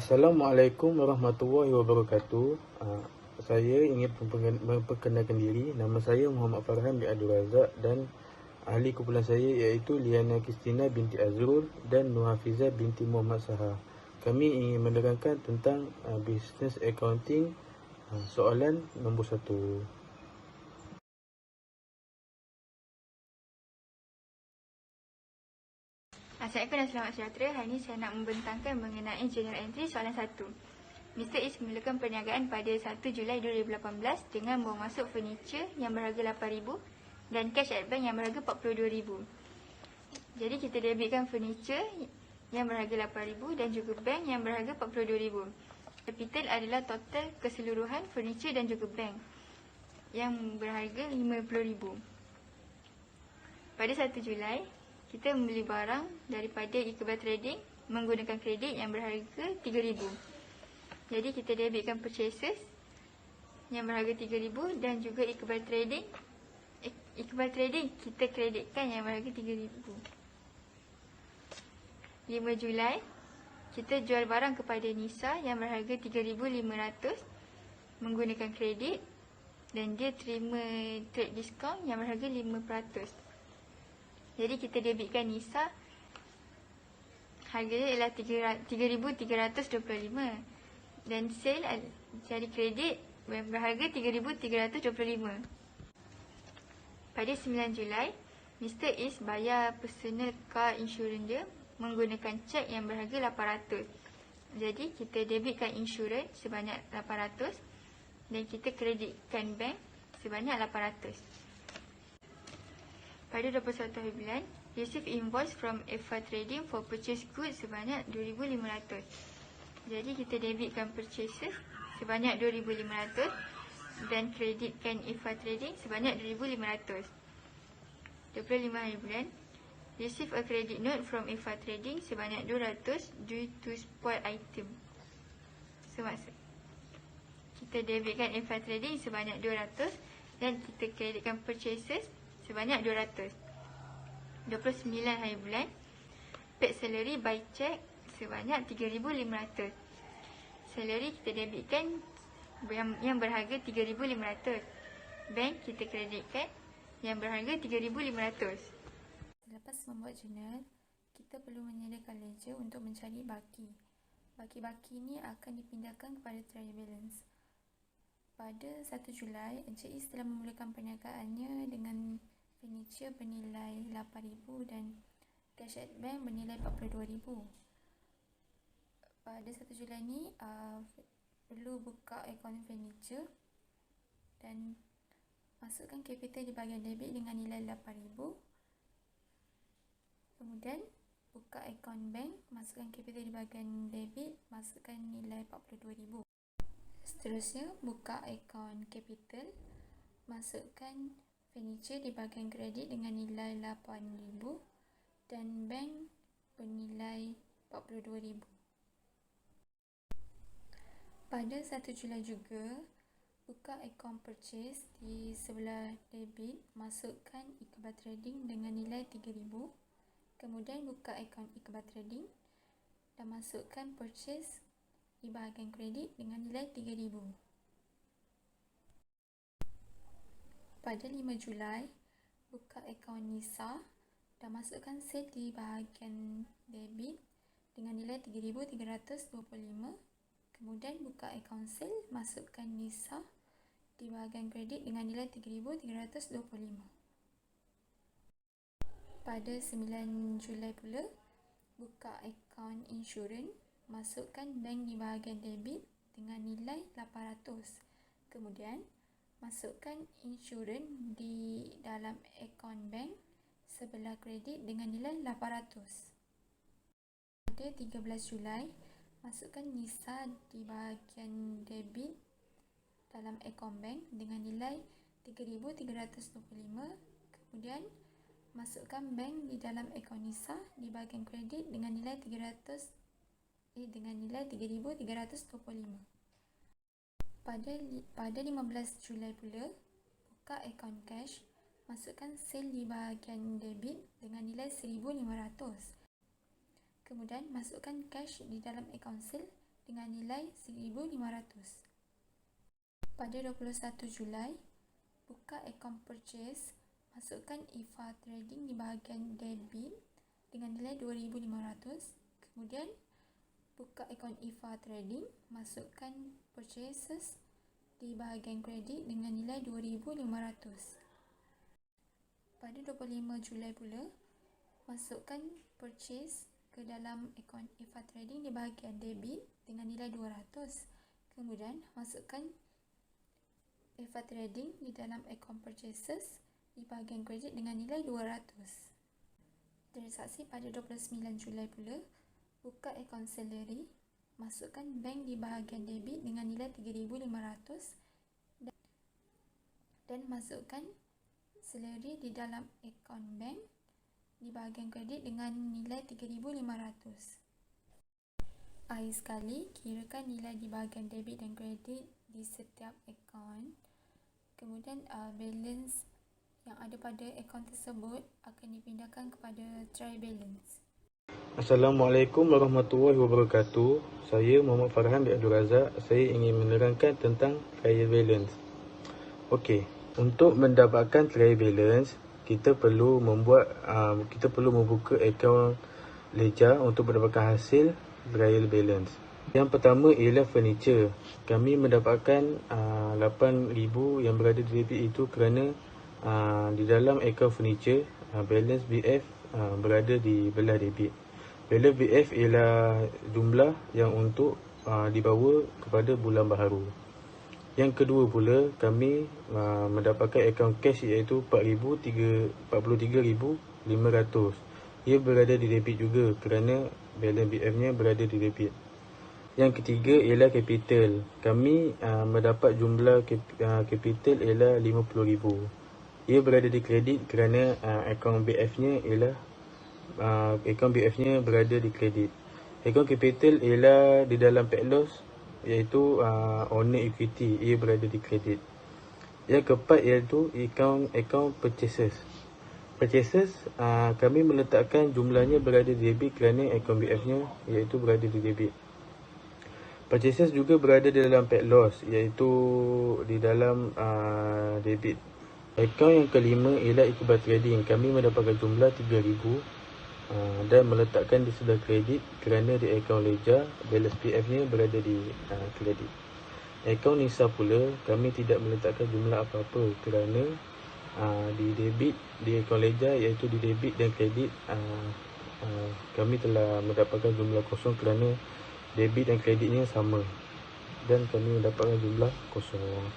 Assalamualaikum warahmatullahi wabarakatuh. Saya ingin memperkenalkan diri. Nama saya Muhammad Farhan bin Abdul Razak dan ahli kumpulan saya iaitu Liana Kristina binti Azrul dan Nur Hafizah binti Muhammad Sahar. Kami ingin menerangkan tentang business accounting, soalan nombor 1. Assalamualaikum dan selamat sejahtera. Hari ini saya nak membentangkan mengenai Journal Entry soalan 1. Mr. Is memulakan perniagaan pada 1 Julai 2018 dengan bawa masuk furniture yang berharga RM8,000 dan cash at bank yang berharga RM42,000. Jadi kita debitkan furniture yang berharga RM8,000 dan juga bank yang berharga RM42,000. Capital adalah total keseluruhan furniture dan juga bank yang berharga RM50,000. Pada 1 Julai, kita membeli barang daripada Iqbal Trading menggunakan kredit yang berharga RM3,000. Jadi kita debitkan purchases yang berharga RM3,000 dan juga Iqbal Trading kita kreditkan yang berharga RM3,000. 5 Julai, kita jual barang kepada Nisa yang berharga RM3,500 menggunakan kredit dan dia terima trade discount yang berharga 5%. Jadi kita debitkan Nisa, harganya ialah RM3,325 dan sale jadi kredit berharga RM3,325. Pada 9 Julai, Mr. Is bayar personal car insurance dia menggunakan cek yang berharga RM800. Jadi kita debitkan insurans sebanyak RM800 dan kita kreditkan bank sebanyak RM800. Pada 21 hari bulan, receive invoice from Eva Trading for purchase goods sebanyak RM2,500. Jadi kita debitkan purchases sebanyak RM2,500 dan kreditkan Eva Trading sebanyak RM2,500. 25 hari bulan, receive a credit note from Eva Trading sebanyak RM200 due to spoiled item. Maksud kita debitkan Eva Trading sebanyak RM200 dan kita kreditkan purchases sebanyak RM200. 29 hari bulan, paid salary by check sebanyak RM3,500. Salary kita debitkan yang berharga RM3,500. Bank kita kreditkan yang berharga RM3,500. Selepas membuat jurnal, kita perlu menyediakan ledger untuk mencari baki. Baki-baki ini akan dipindahkan kepada trial balance. Pada 1 Julai, Encik Is telah memulakan perniagaannya dengan furniture bernilai RM8,000 dan cash at bank bernilai RM42,000. Pada 1 Julai ni perlu buka akaun furniture dan masukkan capital di bahagian debit dengan nilai RM8,000. Kemudian buka akaun bank, masukkan capital di bahagian debit, masukkan nilai RM42,000. Seterusnya buka akaun capital, masukkan furniture di bahagian kredit dengan nilai RM8,000 dan bank bernilai RM42,000. Pada 1 Julai juga, buka akaun purchase di sebelah debit, masukkan Iqbal Trading dengan nilai RM3,000. Kemudian buka akaun Iqbal Trading dan masukkan purchase di bahagian kredit dengan nilai RM3,000. Pada 5 Julai, buka akaun Nisa dan masukkan sale di bahagian debit dengan nilai RM3,325. Kemudian buka akaun sale, masukkan Nisa di bahagian kredit dengan nilai RM3,325. Pada 9 Julai pula, buka akaun insurans, masukkan bank di bahagian debit dengan nilai RM800. Kemudian masukkan insurans di dalam akaun bank sebelah kredit dengan nilai RM800. Pada 13 Julai, masukkan Nisa di bahagian debit dalam akaun bank dengan nilai RM3,325. Kemudian masukkan bank di dalam akaun Nisa di bahagian kredit dengan nilai RM3,325. Pada 15 Julai pula, buka akaun cash, masukkan sale di bahagian debit dengan nilai RM1,500. Kemudian masukkan cash di dalam akaun sale dengan nilai RM1,500. Pada 21 Julai, buka akaun purchase, masukkan IFA Trading di bahagian debit dengan nilai RM2,500. Kemudian, buka akaun IFA Trading, masukkan purchases di bahagian kredit dengan nilai RM2,500. Pada 25 Julai pula, masukkan purchase ke dalam akaun IFA Trading di bahagian debit dengan nilai RM200. Kemudian, masukkan IFA Trading di dalam akaun purchases di bahagian kredit dengan nilai RM200. Transaksi pada 29 Julai pula, buka akaun salary, masukkan bank di bahagian debit dengan nilai RM3,500 dan masukkan salary di dalam akaun bank di bahagian kredit dengan nilai RM3,500. Akhir sekali, kirakan nilai di bahagian debit dan kredit di setiap akaun. Kemudian balance yang ada pada akaun tersebut akan dipindahkan kepada trial balance. Assalamualaikum warahmatullahi wabarakatuh. Saya Muhammad Farhan bin Abdul Razak. Saya ingin menerangkan tentang trial balance. Okey, untuk mendapatkan trial balance, kita perlu membuka akaun ledger untuk mendapatkan hasil trial balance. Yang pertama ialah furniture. Kami mendapatkan RM8,000 yang berada di debit itu kerana di dalam akaun furniture balance BF berada di belah debit. Balance BF ialah jumlah yang untuk dibawa kepada bulan baharu. Yang kedua pula, kami mendapatkan akaun cash iaitu RM43,500. Ia berada di debit juga kerana balance BF-nya berada di debit. Yang ketiga ialah capital. Kami mendapat jumlah capital ialah RM50,000. Ia berada di kredit kerana akaun BF-nya berada di kredit. Akaun capital ialah di dalam pack loss iaitu owner equity. Ia berada di kredit. Yang keempat iaitu akaun purchases. Purchases kami meletakkan jumlahnya berada di debit kerana akaun BF-nya iaitu berada di debit. Purchases juga berada di dalam pack loss iaitu di dalam debit. Akaun yang kelima ialah iktibar trading. Kami mendapatkan jumlah RM3,000 dan meletakkan di sebelah kredit kerana di akaun ledger balance PF-nya berada di kredit. Akaun NISA pula kami tidak meletakkan jumlah apa-apa kerana di debit di akaun ledger iaitu di debit dan kredit kami telah mendapatkan jumlah kosong kerana debit dan kreditnya sama dan kami mendapatkan jumlah kosong.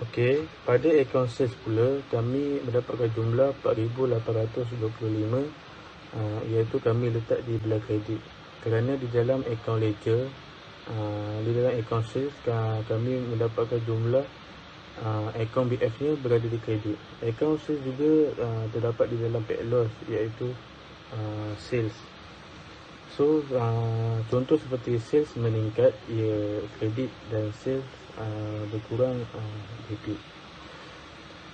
Okey, pada akaun sales pula kami mendapatkan jumlah RM4,825 iaitu kami letak di belah kredit kerana di dalam akaun ledger di dalam akaun sales kami mendapatkan jumlah akaun BF-nya berada di kredit. Akaun sales juga terdapat di dalam pack loss iaitu sales. So, contoh seperti sales meningkat, ia kredit dan sales berkurang debit.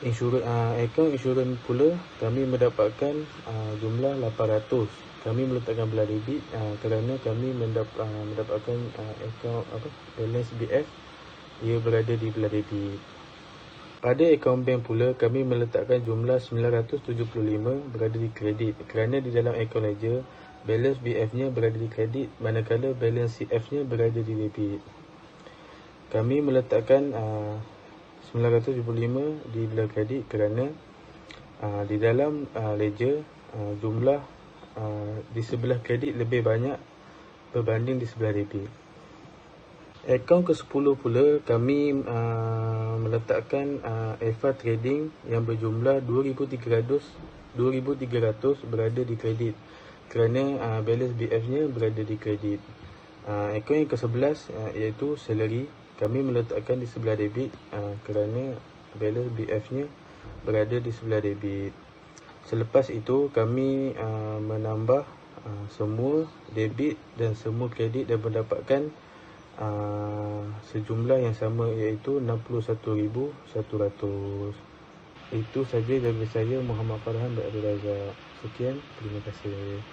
Akaun insurans pula kami mendapatkan jumlah RM800. Kami meletakkan belah debit kerana kami mendapatkan akaun balance BF ia berada di belah debit. Pada akaun bank pula kami meletakkan jumlah RM975 berada di kredit kerana di dalam akaun ledger balance BF-nya berada di kredit manakala balance CF-nya berada di debit. Kami meletakkan RM975 di belah kredit kerana di dalam ledger jumlah di sebelah kredit lebih banyak berbanding di sebelah debit. Akaun ke-10 pula kami meletakkan IFA Trading yang berjumlah RM2,300 berada di kredit kerana balance BF-nya berada di kredit. Akaun yang ke-11 iaitu salary. Kami meletakkan di sebelah debit kerana balance BF-nya berada di sebelah debit. Selepas itu kami menambah semua debit dan semua kredit dan mendapatkan sejumlah yang sama iaitu RM61,100. Itu saja dari saya, Muhammad Farhan bin Abdul Razak. Sekian, terima kasih.